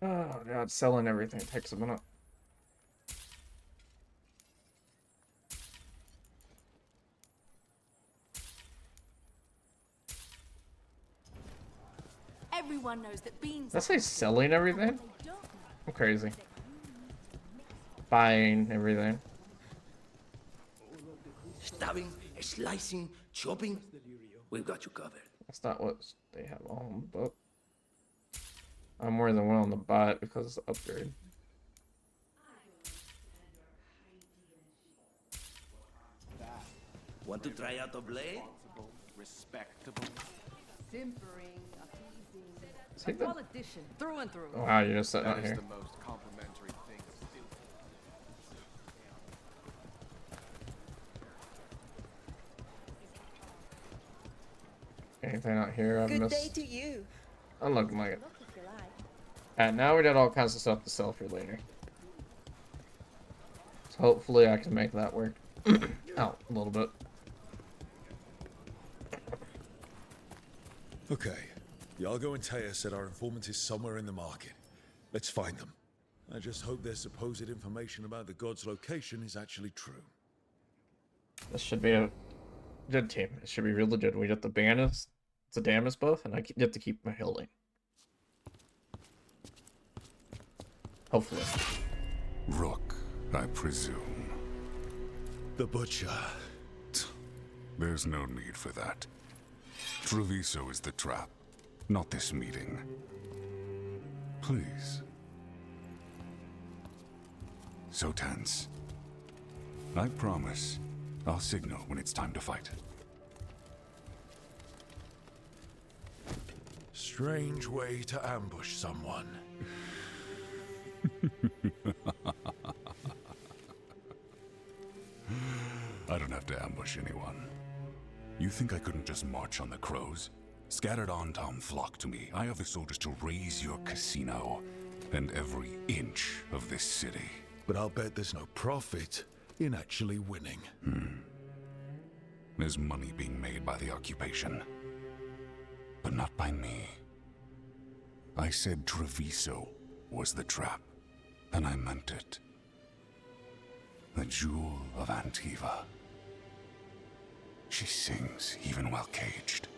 Oh god, selling everything takes a minute. Everyone knows that beans. Did I say selling everything? I'm crazy. Buying everything. Stabbing, slicing, chopping. We've got you covered. That's not what they have on the book. I'm more than willing to buy it because it's an upgrade. Want to try out a blade? Respectable. Simpering, appeasing. See A that? politician through and through. Oh, wow, you're just sitting That out is here. the most complimentary thing still. Anything out here I've Good day missed? to you. I'm looking like it. Look if you like. Alright, now we got all kinds of stuff to sell for later. So hopefully I can make that work out a little bit. Okay. Iago and Taya said our informant is somewhere in the market. Let's find them. I just hope their supposed information about the god's location is actually true. This should be a good team. It should be really good. We get the Banus, it's a Damus buff, and I get to keep my healing. Hopefully. Rook, I presume. The Butcher. There's no need for that. Treviso is the trap, not this meeting. Please. So tense. I promise, I'll signal when it's time to fight. Strange way to ambush someone. I don't have to ambush anyone. You think I couldn't just march on the crows? Scattered on Tom flock to me. I have the soldiers to raise your casino and every inch of this city. But I'll bet there's no profit in actually winning. There's money being made by the occupation. But not by me. I said Treviso was the trap, and I meant it. The jewel of Antiva. She sings even while caged.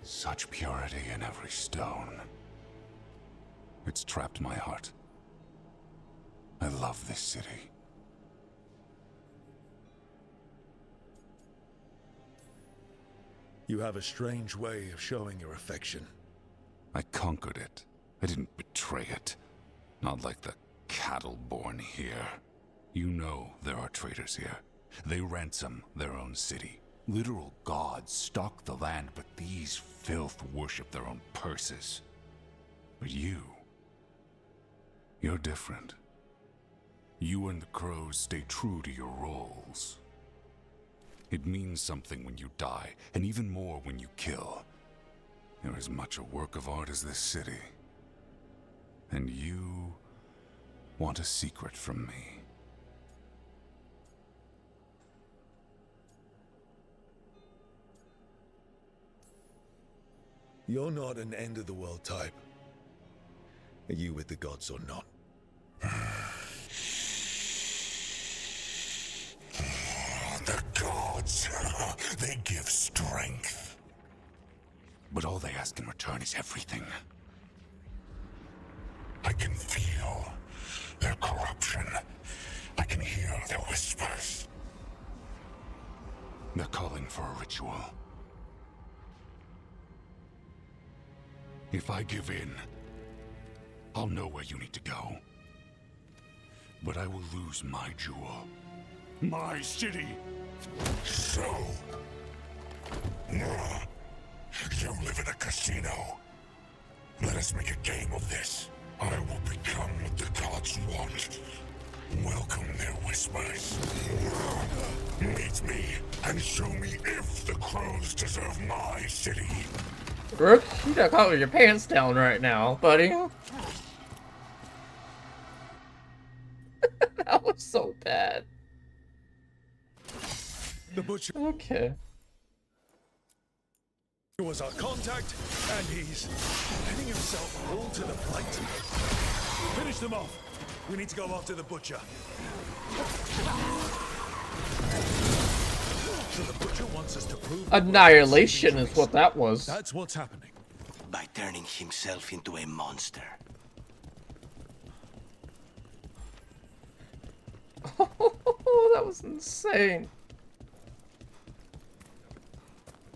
Such purity in every stone. It's trapped my heart. I love this city. You have a strange way of showing your affection. I conquered it. I didn't betray it. Not like the cattle born here. You know there are traitors here. They ransom their own city. Literal gods stalk the land, but these filth worship their own purses. But you're different. You and the crows stay true to your roles. It means something when you die, and even more when you kill. You're as much a work of art as this city. And you want a secret from me. You're not an end-of-the-world type. Are you with the gods or not? The gods, they give strength. But all they ask in return is everything. I can feel their corruption. I can hear their whispers. They're calling for a ritual. If I give in, I'll know where you need to go. But I will lose my jewel. My city! So... you live in a casino. Let us make a game of this. I will become what the gods want. Welcome their whispers. Meet me and show me if the crows deserve my city. Rook, you got caught with your pants down right now, buddy. That was so bad. The Butcher. Okay. He was our contact, and he's letting himself all to the plate. Finish them off. We need to go after the butcher. So the butcher wants us to prove Annihilation is what that was. that's what's happening. By turning himself into a monster. That was insane.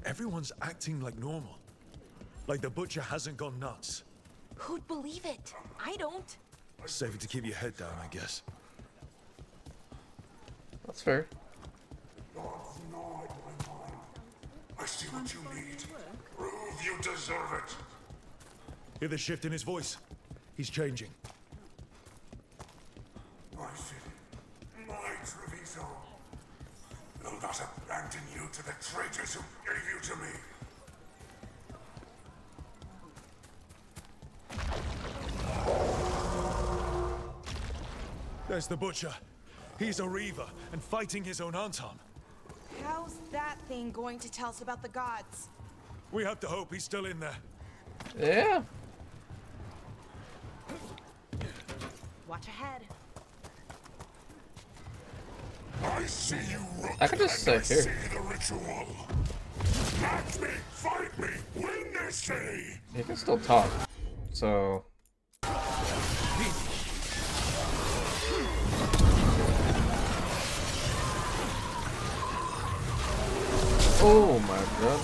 Everyone's acting like normal. Like the butcher hasn't gone nuts. Who'd believe it? I don't. Safer to keep your head down, I guess. That's fair. I see what you need. Prove you deserve it. Hear the shift in his voice. He's changing. My city, my Treviso. Will not abandon you to the traitors who gave you to me. There's the butcher. He's a reaver and fighting his own Antam. How's that thing going to tell us about the gods? We have to hope he's still in there. Yeah. Watch ahead. I see you, Rook, I could just and sit I here. see the ritual. Match me, fight me, win this city. He can still talk. So. Oh my god.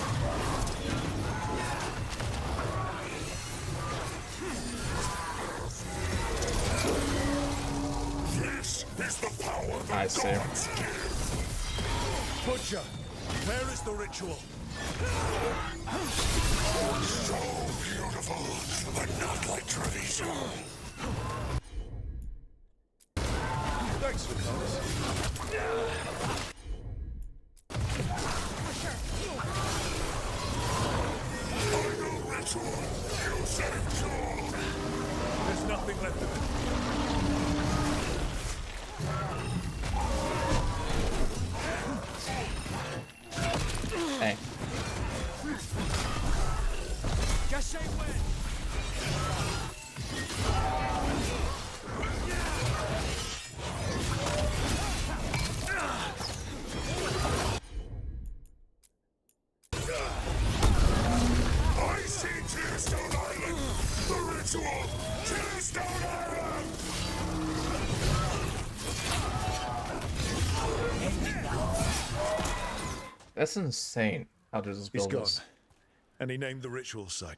This is the power the I see. gods give. Butcher, where is the ritual? So beautiful, but not like Treviso. Thanks for those. Final ritual. You saved Joel. There's nothing left of it. Hey. Just say when. I see Tearstone Island. The ritual. Tearstone Island. That's insane. How does this He's build gone. this? And he named the ritual site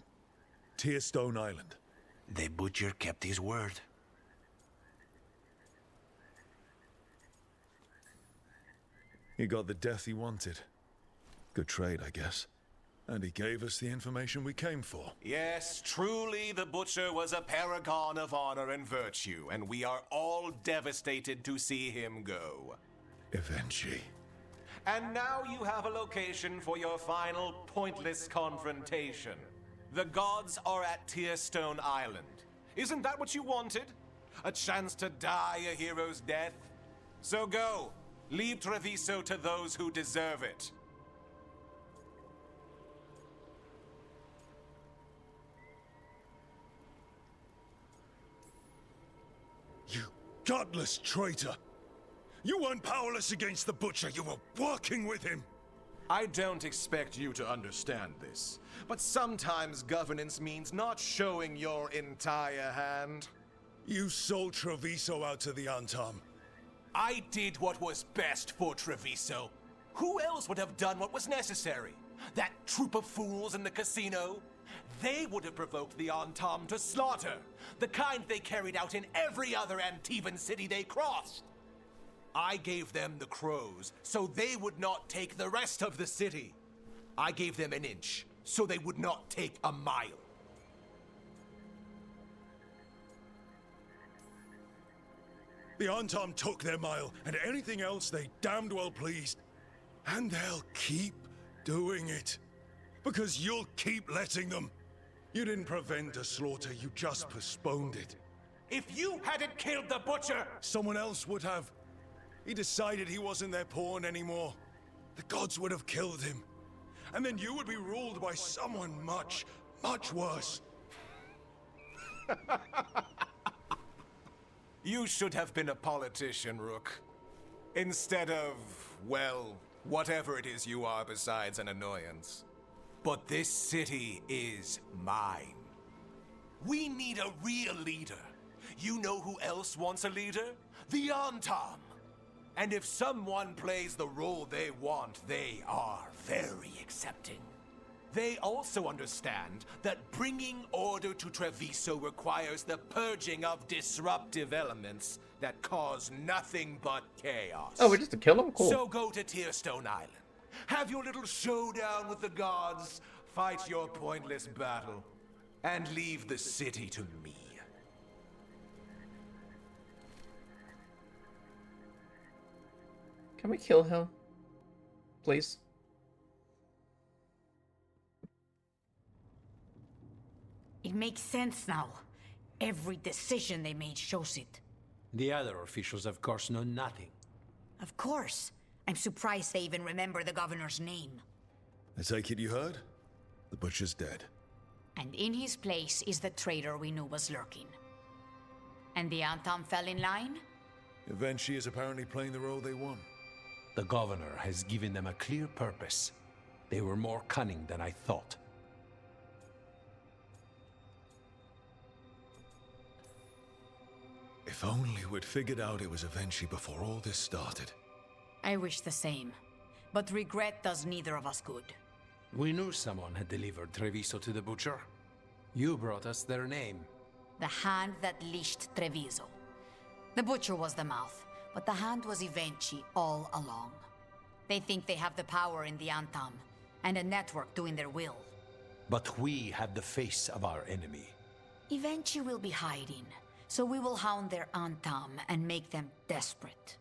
Tearstone Island. The butcher kept his word. He got the death he wanted. Good trade, I guess. And he gave us the information we came for. Yes, truly the Butcher was a paragon of honor and virtue, and we are all devastated to see him go. Eventually. And now you have a location for your final pointless confrontation. The gods are at Tearstone Island. Isn't that what you wanted? A chance to die a hero's death? So go. Leave Treviso to those who deserve it. You godless traitor! You weren't powerless against the butcher, you were working with him! I don't expect you to understand this, but sometimes governance means not showing your entire hand. You sold Treviso out to the Antam. I did what was best for Treviso. Who else would have done what was necessary? That troop of fools in the casino? They would have provoked the Antam to slaughter, the kind they carried out in every other Antivan city they crossed. I gave them the crows, so they would not take the rest of the city. I gave them an inch, so they would not take a mile. The Antam took their mile, and anything else they damned well pleased. And they'll keep doing it. Because you'll keep letting them. You didn't prevent a slaughter, you just postponed it. If you hadn't killed the butcher, Someone else would have. He decided he wasn't their pawn anymore. The gods would have killed him. and then you would be ruled by someone much, much worse. You should have been a politician, Rook. Instead of, well, whatever it is you are besides an annoyance. But this city is mine. We need a real leader. You know who else wants a leader? The Antam. And if someone plays the role they want, they are very accepting. They also understand that bringing order to Treviso requires the purging of disruptive elements that cause nothing but chaos. Oh, we just to kill him? Cool. So go to Tearstone Island. Have your little showdown with the gods, fight your pointless battle, and leave the city to me. Can we kill him? Please? It makes sense now. Every decision they made shows it. The other officials, of course, know nothing. Of course. I'm surprised they even remember the governor's name. I take it you heard? The butcher's dead. And in his place is the traitor we knew was lurking. And the Antam fell in line? Eventually is apparently playing the role they want. The governor has given them a clear purpose. They were more cunning than I thought. If only we'd figured out it was Eventually before all this started. I wish the same. But regret does neither of us good. We knew someone had delivered Treviso to the butcher. You brought us their name. The hand that leashed Treviso. The butcher was the mouth, but the hand was Evenchi all along. They think they have the power in the Antam, and a network doing their will. But we have the face of our enemy. Evenchi will be hiding, so we will hound their Antam and make them desperate.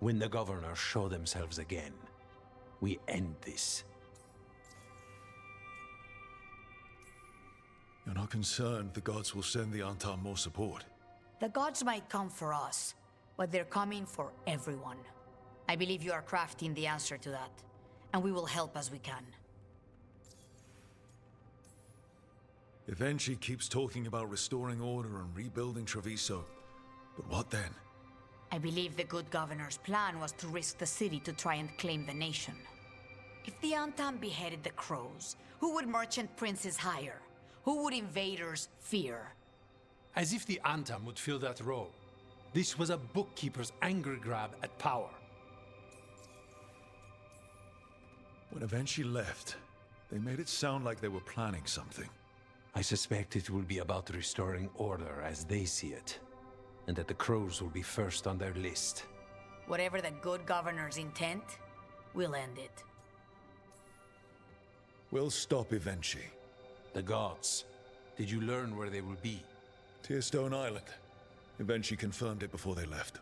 When the governors show themselves again, we end this. You're not concerned the gods will send the Antam more support? The gods might come for us, but they're coming for everyone. I believe you are crafting the answer to that, and we will help as we can. Eventually keeps talking about restoring order and rebuilding Treviso. But what then? I believe the good governor's plan was to risk the city to try and claim the nation. If the Antam beheaded the crows, who would merchant princes hire? Who would invaders fear? As if the Antam would fill that role. This was a bookkeeper's angry grab at power. When Eventually left, they made it sound like they were planning something. I suspect it will be about restoring order as they see it, and that the crows will be first on their list. Whatever the good governor's intent, we'll end it. We'll stop Eventually. The gods. Did you learn where they will be? Tearstone Island. Eventually confirmed it before they left.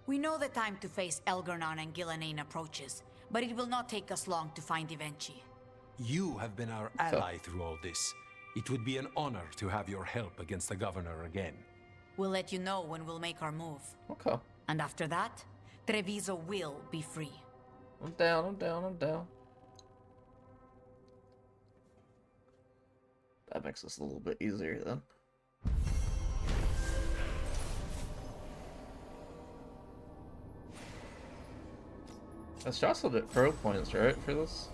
We know the time to face Elgarnon and Gillanane approaches, but it will not take us long to find Evenchi. You have been our ally through all this. It would be an honor to have your help against the governor again. We'll let you know when we'll make our move. Okay. And after that, Treviso will be free. I'm down, I'm down, I'm down. That makes this a little bit easier then. Let's also get pro points, right, for this?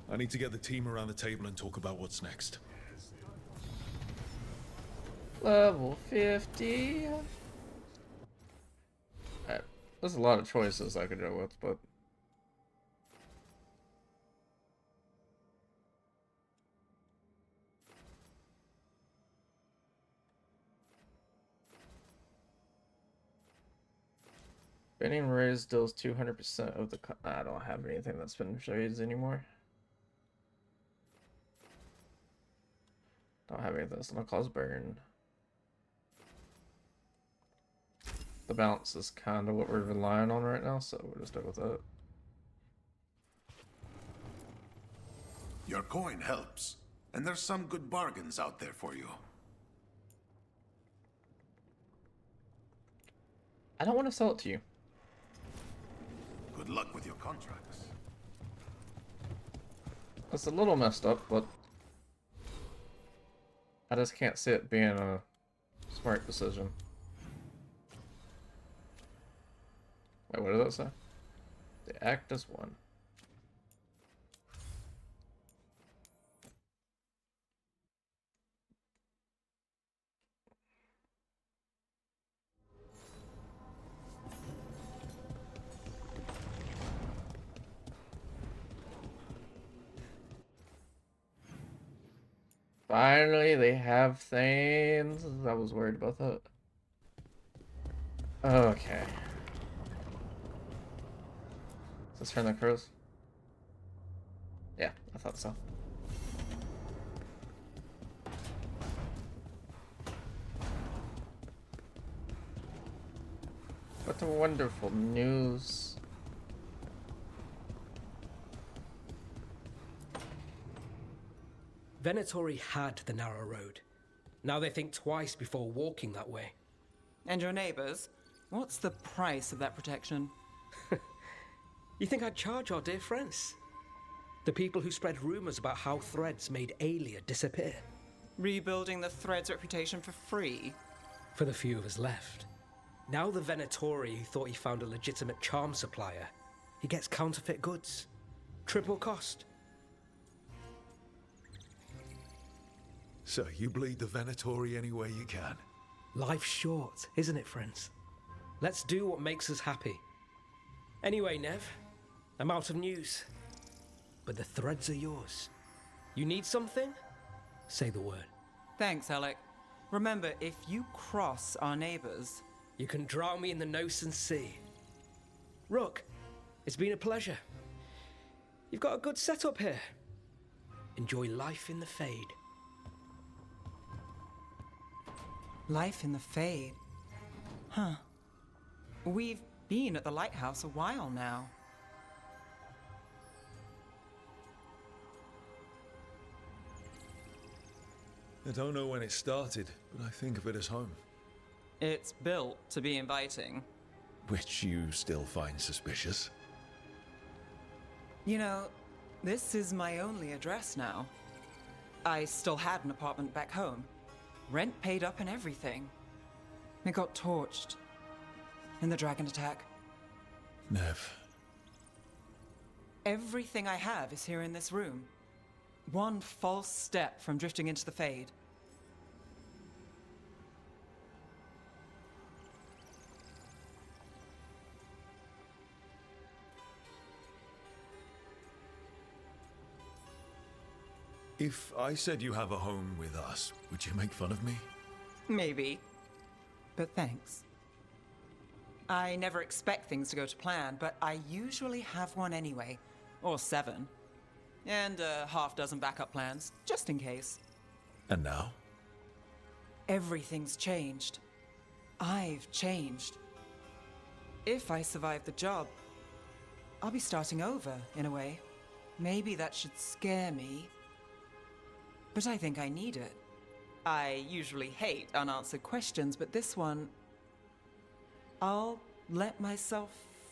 I need to get the team around the table and talk about what's next. Level 50. Alright, there's a lot of choices I could go with, but... Spinning raise deals 200% of the... I don't have anything that spins raise anymore. Don't have anything that's gonna cause burn. The bounce is kind of what we're relying on right now, so we'll just stick with that. Your coin helps, and there's some good bargains out there for you. I don't want to sell it to you. Good luck with your contracts. It's a little messed up, but I just can't see it being a smart decision. Wait, what did that say? They act as one. Finally, they have things. I was worried about that. Okay. Is this from the crows? Yeah, I thought so. What a wonderful news. Venatori had the narrow road. Now they think twice before walking that way. And your neighbors? What's the price of that protection? You think I'd charge our dear friends? The people who spread rumors about how Threads made Aelia disappear. Rebuilding the Thread's reputation for free? For the few of us left. Now the Venatori who thought he found a legitimate charm supplier, he gets counterfeit goods. Triple cost. So you bleed the Venatori any way you can. Life's short, isn't it, friends? Let's do what makes us happy. Anyway, Nev, I'm out of news. But the threads are yours. You need something? Say the word. Thanks, Alec. Remember, if you cross our neighbors... You can drown me in the Nosen Sea. Rook, it's been a pleasure. You've got a good setup here. Enjoy life in the Fade. Life in the Fade? Huh. We've been at the lighthouse a while now. I don't know when it started, but I think of it as home. It's built to be inviting. Which you still find suspicious? You know, this is my only address now. I still had an apartment back home. Rent paid up and everything. It got torched. In the dragon attack. Nev. Everything I have is here in this room. One false step from drifting into the Fade. If I said you have a home with us, would you make fun of me? Maybe. But thanks. I never expect things to go to plan, but I usually have one anyway. Or 7. And a half dozen backup plans, just in case. And now? Everything's changed. I've changed. If I survive the job, I'll be starting over, in a way. Maybe that should scare me. But I think I need it. I usually hate unanswered questions, but this one... I'll let myself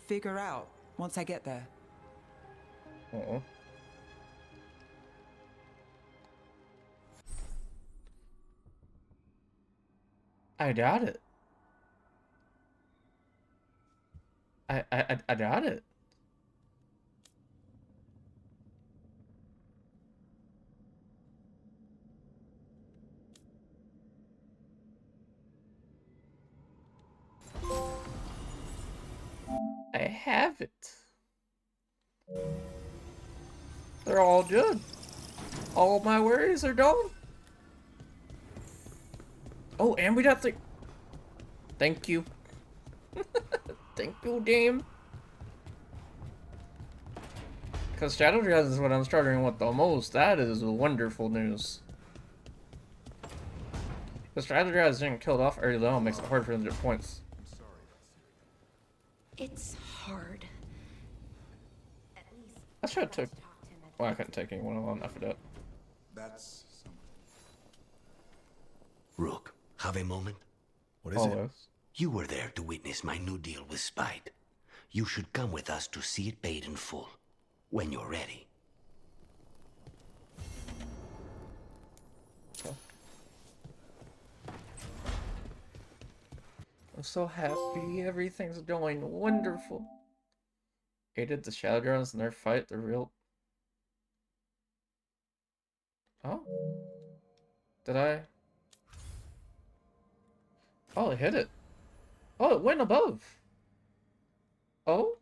figure out once I get there. Uh-oh. I doubt it. I doubt it. I have it. They're all good. All my worries are gone. Oh, and we got the... Thank you. Thank you, Dame. Because Shadow Dress is what I'm struggling with the most. That is wonderful news. Because Shadow Dress getting killed off early on makes it hard for them to get points. It's hard. At least I should have took... Well, I couldn't take anyone alone after that. That's something. Rook, have a moment? What is it? Always. You were there to witness my new deal with Spite. You should come with us to see it paid in full, when you're ready. I'm so happy. Everything's going wonderful. Aided the Shadow Drones in their fight. The real... Oh. Did I? Oh, it hit it. Oh, it went above. Oh?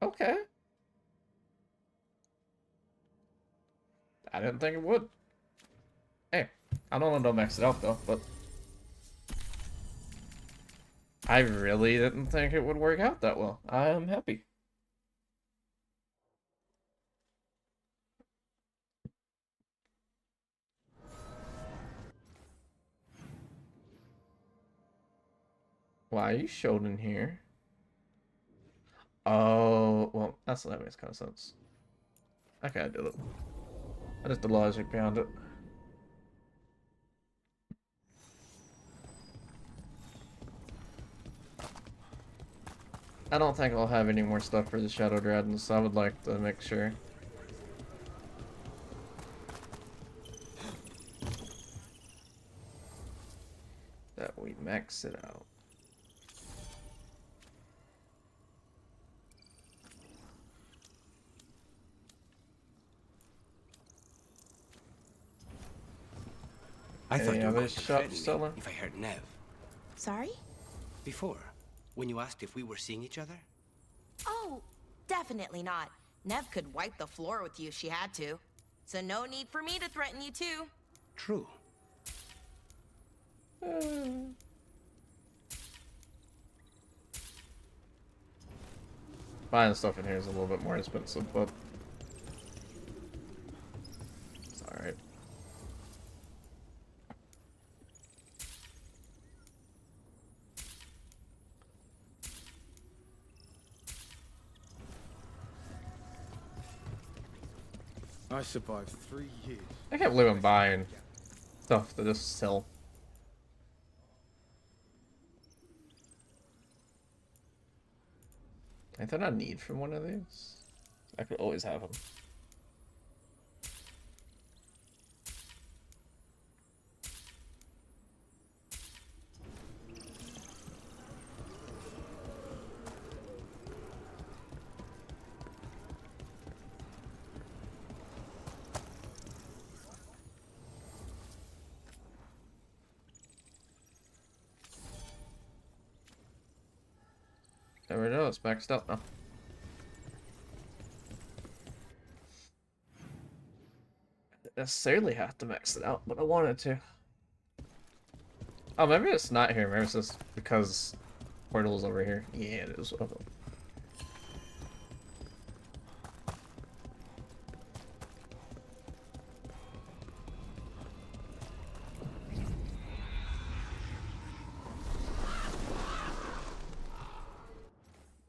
Okay. I didn't think it would. Hey, I don't know to max it out though, but I really didn't think it would work out that well. I am happy. Why are you showed in here? Oh, well, that makes kind of sense. Okay, I did it. I just the logic behind it. I don't think I'll have any more stuff for the Shadow Dragons, so I would like to make sure. That we max it out. I thought you were shop threatening me seller? if I heard Nev. Sorry? Before, when you asked if we were seeing each other. Oh, definitely not. Nev could wipe the floor with you if she had to. So no need for me to threaten you too. True. Buying stuff in here is a little bit more expensive, but it's alright. I survived 3 years. I can't believe I'm buying stuff to just sell. Anything I need from one of these? I could always have them. There we go, it's maxed out now. I didn't necessarily have to max it out, but I wanted to. Oh, maybe it's not here. Maybe it's just because Portal's over here. Yeah, it is. Oh.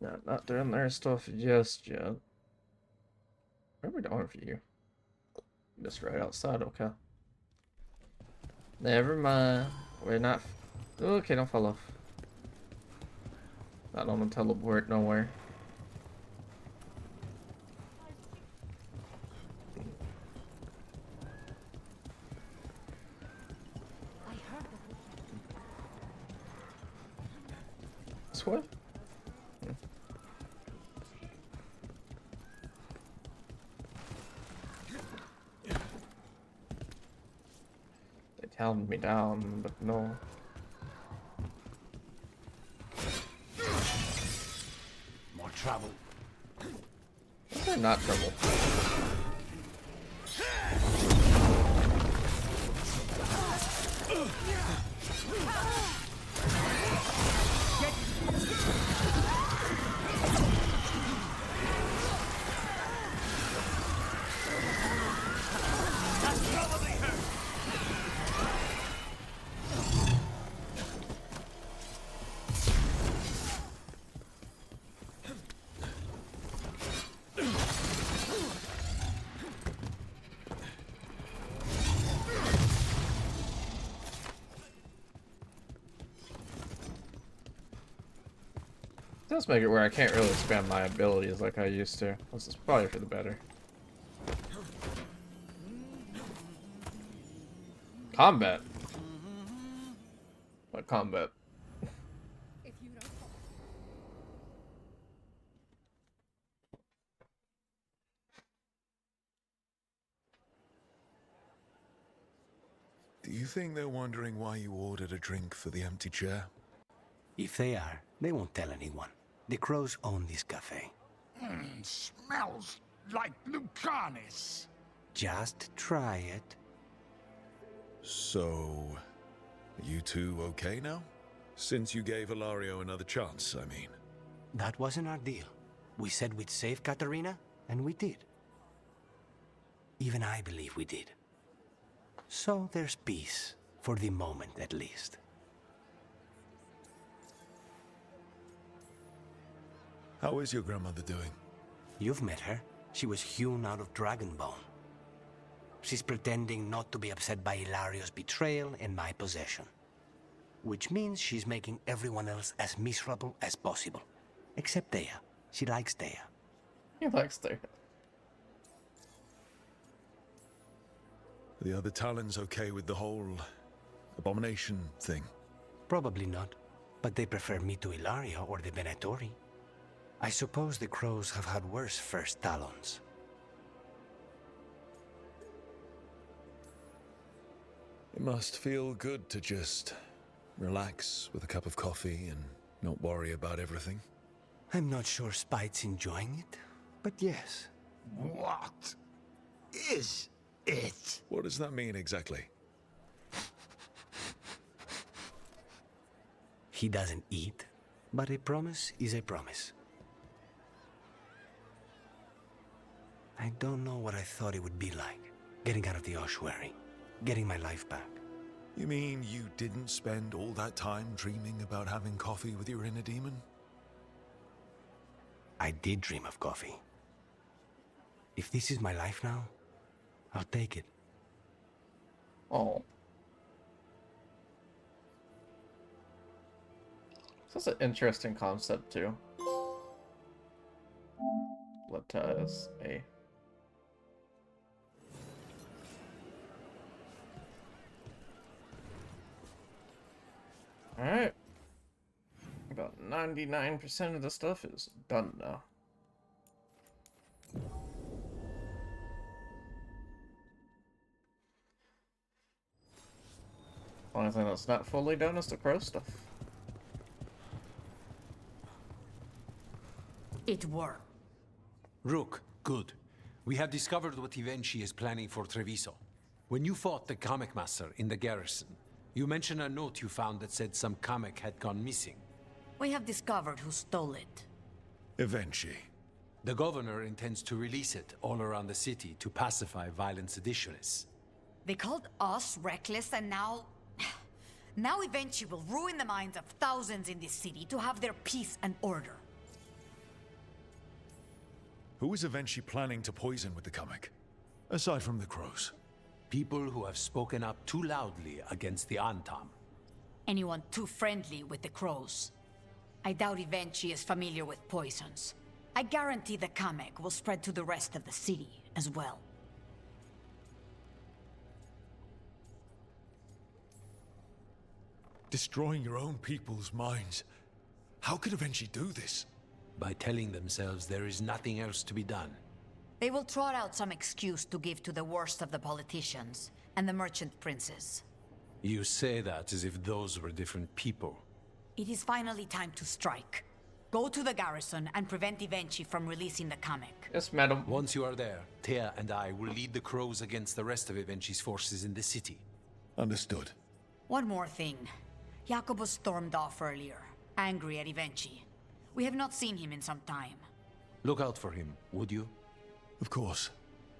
No, not doing their stuff just yet. Where are we going for you? Just right outside, okay. Never mind. We're not... Okay, don't fall off. Not on the teleport nowhere. This way? Held me down, but no. More trouble. Is there not trouble? does make it where I can't really spam my abilities like I used to. This is probably for the better. Combat. What combat? Do you think they're wondering why you ordered a drink for the empty chair? If they are, they won't tell anyone. The crows own this cafe. Smells like Lucanis. Just try it. So, are you two okay now? Since you gave Ilario another chance, I mean. That wasn't our deal. We said we'd save Katerina, and we did. Even I believe we did. So there's peace, for the moment at least. How is your grandmother doing? You've met her. She was hewn out of Dragonbone. She's pretending not to be upset by Hilario's betrayal and my possession. Which means she's making everyone else as miserable as possible. Except Dea. She likes Dea. He likes Dea. Are the other Talons okay with the whole abomination thing? Probably not. But they prefer me to Hilario or the Venatori. I suppose the crows have had worse first Talons. It must feel good to just relax with a cup of coffee and not worry about everything. I'm not sure Spite's enjoying it, but yes. What is it? What does that mean exactly? He doesn't eat, but a promise is a promise. I don't know what I thought it would be like, getting out of the ossuary, getting my life back. You mean you didn't spend all that time dreaming about having coffee with your inner demon? I did dream of coffee. If this is my life now, I'll take it. Oh. That's an interesting concept, too. Let us a. Alright. About 99% of the stuff is done now. Only thing that's not fully done is the crow stuff. It worked. Rook, good. We have discovered what Ivenchi is planning for Treviso. When you fought the comic master in the garrison, you mentioned a note you found that said some comic had gone missing. We have discovered who stole it. Ivenchi. The governor intends to release it all around the city to pacify violent seditionists. They called us reckless, and now... Now Ivenchi will ruin the minds of thousands in this city to have their peace and order. Who is Ivenchi planning to poison with the comic? Aside from the crows. People who have spoken up too loudly against the Antam. Anyone too friendly with the crows. I doubt Ivenchi is familiar with poisons. I guarantee the comic will spread to the rest of the city as well. Destroying your own people's minds. How could Ivenchi do this? By telling themselves there is nothing else to be done. They will trot out some excuse to give to the worst of the politicians and the merchant princes. You say that as if those were different people. It is finally time to strike. Go to the garrison and prevent Ivenchi from releasing the comic. Yes, madam. Once you are there, Thea and I will lead the crows against the rest of Ivenchi's forces in the city. Understood. One more thing. Jacobus stormed off earlier, angry at Ivenchi. We have not seen him in some time. Look out for him, would you? Of course.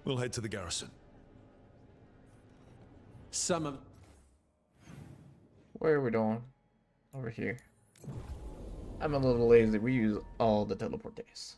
We'll head to the garrison. Some of... Where are we going? Over here. I'm a little lazy. We use all the teleport days.